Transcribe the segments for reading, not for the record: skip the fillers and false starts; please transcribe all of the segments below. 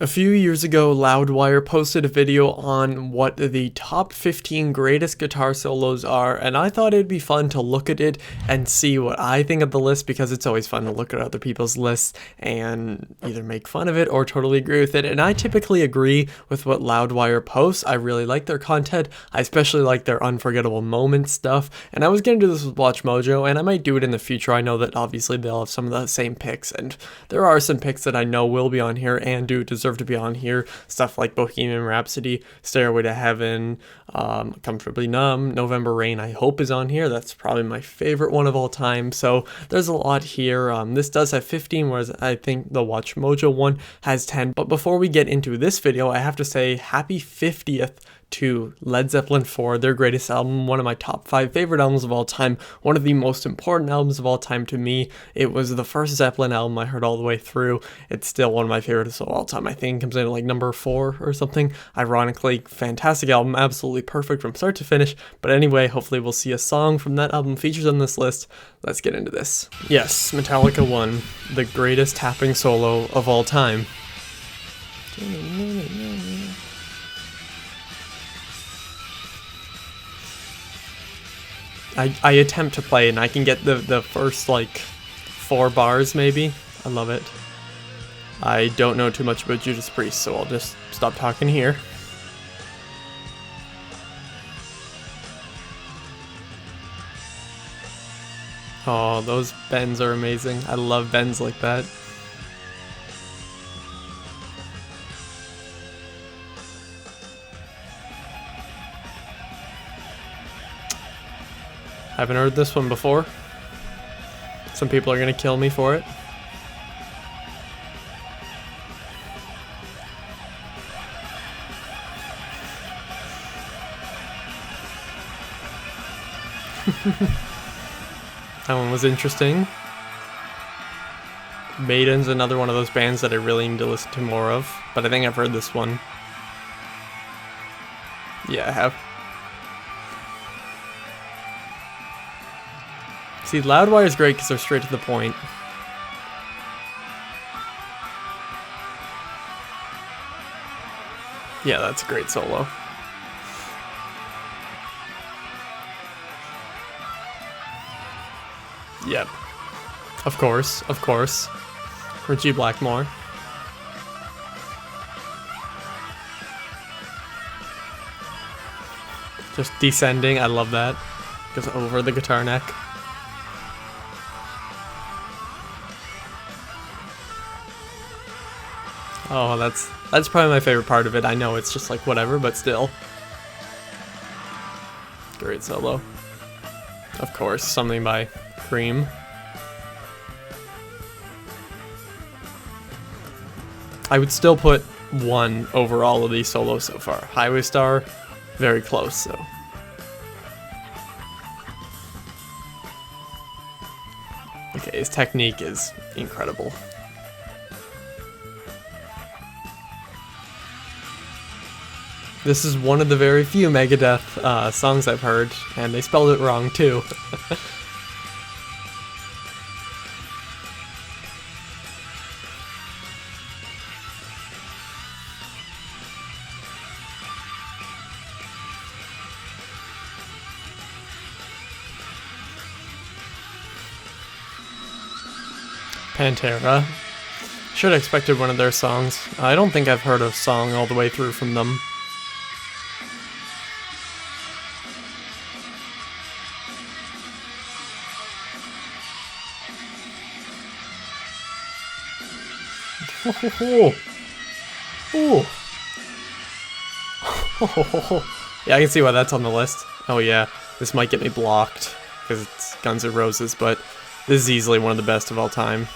A few years ago, Loudwire posted a video on what the top 15 greatest guitar solos are, and I thought it'd be fun to look at it and see what I think of the list, because it's always fun to look at other people's lists and either make fun of it or totally agree with it. And I typically agree with what Loudwire posts. I really like their content. I especially like their unforgettable moments stuff, and I was gonna do this with Watch Mojo, and I might do it in the future. I know that obviously they'll have some of the same picks, and there are some picks that I know will be on here and do deserve to be on here. Stuff like Bohemian Rhapsody, Stairway to Heaven, Comfortably Numb, November Rain, I hope is on here. That's probably my favorite one of all time. So there's a lot here. This does have 15, whereas I think the Watch Mojo one has 10. But before we get into this video, I have to say happy 50th to Led Zeppelin 4, their greatest album, one of my top 5 favorite albums of all time, one of the most important albums of all time to me. It was the first Zeppelin album I heard all the way through. It's still one of my favorites of all time. I think it comes in at like number 4 or something. Ironically, fantastic album, absolutely perfect from start to finish. But anyway, hopefully we'll see a song from that album featured on this list. Let's get into this. Yes, Metallica 1, the greatest tapping solo of all time. I attempt to play and I can get the first like 4 bars maybe. I love it. I don't know too much about Judas Priest, so I'll just stop talking here. Oh, those bends are amazing. I love bends like that. Haven't heard this one before. Some people are gonna kill me for it. That one was interesting. Maiden's another one of those bands that I really need to listen to more of, but I think I've heard this one. Yeah, I have. See, Loudwire is great because they're straight to the point. Yeah, that's a great solo. Yep. Of course, of course. Richie Blackmore. Just descending, I love that. Goes over the guitar neck. Oh, that's probably my favorite part of it. I know it's just like whatever, but still. Great solo. Of course, something by Cream. I would still put 1 over all of these solos so far. Highway Star, very close though. Okay, his technique is incredible. This is one of the very few Megadeth songs I've heard, and they spelled it wrong too. Pantera. Should have expected one of their songs. I don't think I've heard a song all the way through from them. Oh. Yeah, I can see why that's on the list. Oh yeah, this might get me blocked because it's Guns N' Roses, but this is easily one of the best of all time.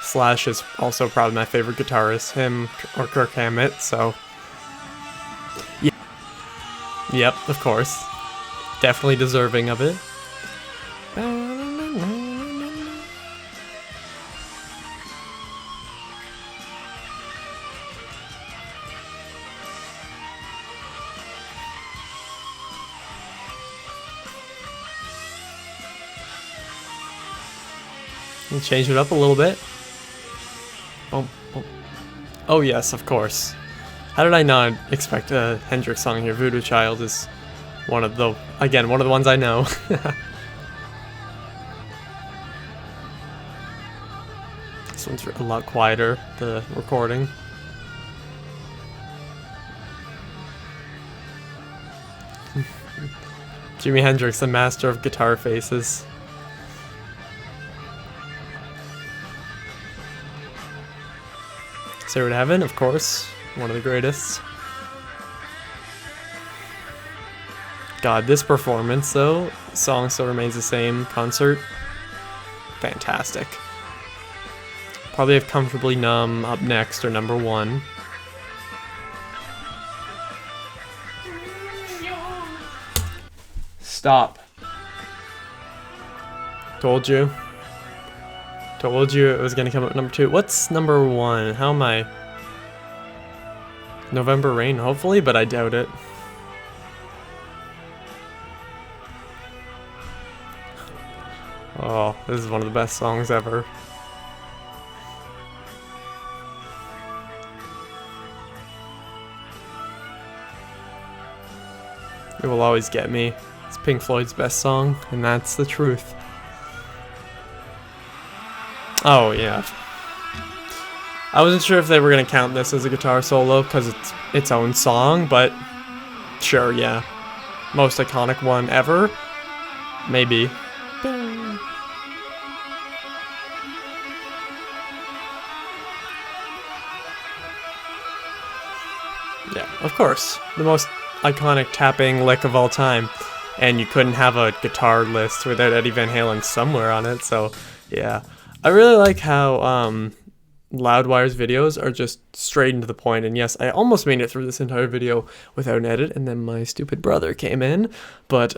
Slash is also probably my favorite guitarist, him or Kirk Hammett, so yeah. Yep, of course. Definitely deserving of it. We'll change it up a little bit. Boom, boom. Oh yes, of course. How did I not expect a Hendrix song here? Voodoo Child is one of the ones I know. This one's a lot quieter, the recording. Jimi Hendrix, the master of guitar faces. Stairway to Heaven, of course, one of the greatest. God, this performance though, song still remains the same, concert, fantastic. Probably have Comfortably Numb up next, or number 1. Stop. Told you. Told you it was gonna come up number 2. What's number 1? How am I? November Rain, hopefully, but I doubt it. Oh, this is one of the best songs ever. It will always get me. It's Pink Floyd's best song, and that's the truth. Oh, yeah. I wasn't sure if they were going to count this as a guitar solo because it's its own song, but sure, yeah. Most iconic one ever? Maybe. Yeah, of course. The most iconic tapping lick of all time. And you couldn't have a guitar list without Eddie Van Halen somewhere on it, so yeah. I really like how Loudwire's videos are just straight into the point, and yes, I almost made it through this entire video without an edit, and then my stupid brother came in. But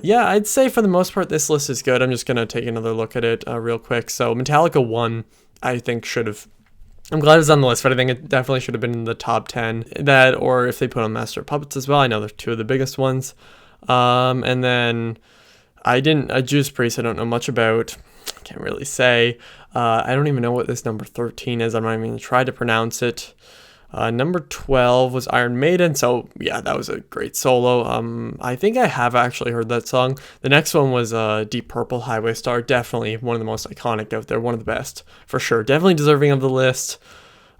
yeah, I'd say for the most part this list is good. I'm just going to take another look at it real quick. So Metallica 1, I think should have... I'm glad it's on the list, but I think it definitely should have been in the top 10. That, or if they put on Master of Puppets as well, I know they're 2 of the biggest ones. And then Judas Priest I don't know much about. Can't really say. I don't even know what this number 13 is. I'm not even going to try to pronounce it. Number 12 was Iron Maiden, so yeah, that was a great solo. I think I have actually heard that song. The next one was Deep Purple, Highway Star. Definitely one of the most iconic out there. One of the best, for sure. Definitely deserving of the list.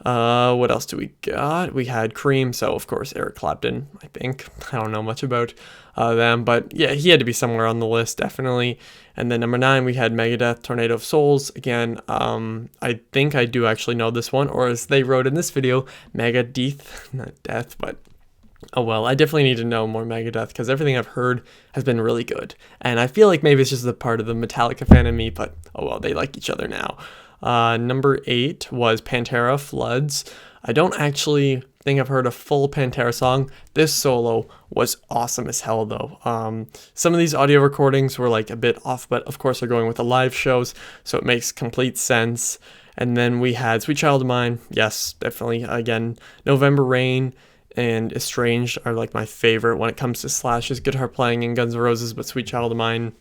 What else do we got? We had Cream, so of course Eric Clapton, I think. I don't know much about them, but yeah, he had to be somewhere on the list, definitely. And then number 9, we had Megadeth, Tornado of Souls. Again, I think I do actually know this one, or as they wrote in this video, Megadeth, not death, but oh well, I definitely need to know more Megadeth, because everything I've heard has been really good. And I feel like maybe it's just a part of the Metallica fan in me, but oh well, they like each other now. Number 8 was Pantera, Floods. I don't actually think I've heard a full Pantera song. This solo was awesome as hell though. Some of these audio recordings were like a bit off, but of course they're going with the live shows, so it makes complete sense. And then we had Sweet Child of Mine. Yes, definitely. Again, November Rain and Estranged are like my favorite when it comes to Slash's guitar playing in Guns N' Roses, but Sweet Child of Mine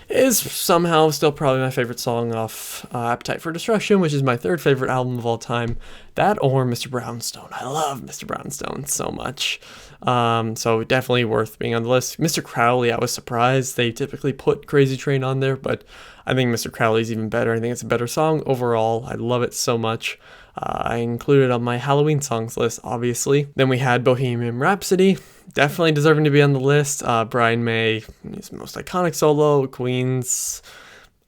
is somehow still probably my favorite song off Appetite for Destruction, which is my 3rd favorite album of all time. That or Mr. Brownstone. I love Mr. Brownstone so much. So definitely worth being on the list. Mr. Crowley, I was surprised. They typically put Crazy Train on there, but I think Mr. Crowley's even better. I think it's a better song overall. I love it so much. I included it on my Halloween songs list, obviously. Then we had Bohemian Rhapsody, definitely deserving to be on the list. Brian May, his most iconic solo. Queen's,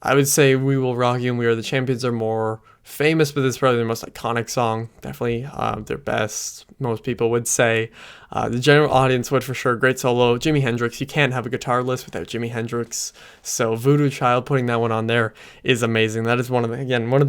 I would say We Will Rock You and We Are the Champions are more famous, but this is probably their most iconic song. Definitely their best, most people would say. The general audience would for sure. Great solo. Jimi Hendrix. You can't have a guitar list without Jimi Hendrix. So Voodoo Child, putting that one on there is amazing. That is one of the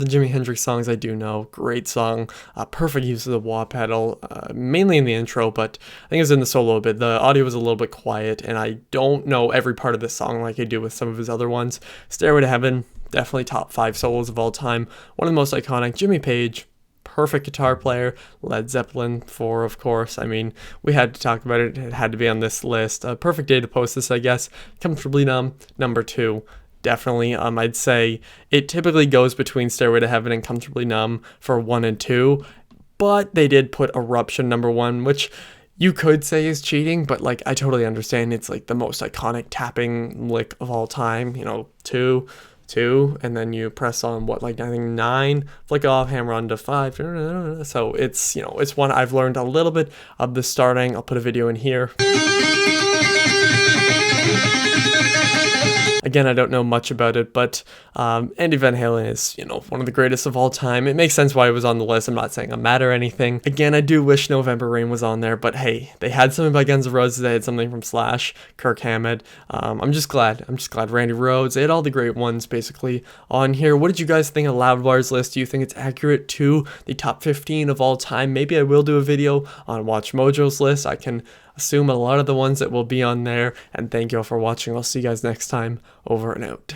Jimi Hendrix songs I do know. Great song. Perfect use of the wah pedal, mainly in the intro, but I think it was in the solo a bit. The audio was a little bit quiet, and I don't know every part of this song like I do with some of his other ones. Stairway to Heaven, definitely top 5 solos of all time. One of the most iconic. Jimmy Page, perfect guitar player. Led Zeppelin 4, of course. I mean, we had to talk about it. It had to be on this list. A perfect day to post this, I guess. Comfortably Numb, number 2. definitely. I'd say it typically goes between Stairway to Heaven and Comfortably Numb for 1 and 2, but they did put Eruption number 1, which you could say is cheating, but like I totally understand. It's like the most iconic tapping lick of all time. 2, and then you press on what, like I think 9, flick off, hammer on to 5. So it's it's one I've learned a little bit of the starting. I'll put a video in here. Again, I don't know much about it, but Andy Van Halen is, one of the greatest of all time. It makes sense why it was on the list. I'm not saying I'm mad or anything. Again, I do wish November Rain was on there, but hey, they had something by Guns N' Roses. They had something from Slash, Kirk Hammett. I'm just glad. Randy Rhoads. They had all the great ones basically on here. What did you guys think of Loudwire's list? Do you think it's accurate to the top 15 of all time? Maybe I will do a video on Watch Mojo's list. I can assume a lot of the ones that will be on there. And thank you all for watching. I'll see you guys next time. Over and out.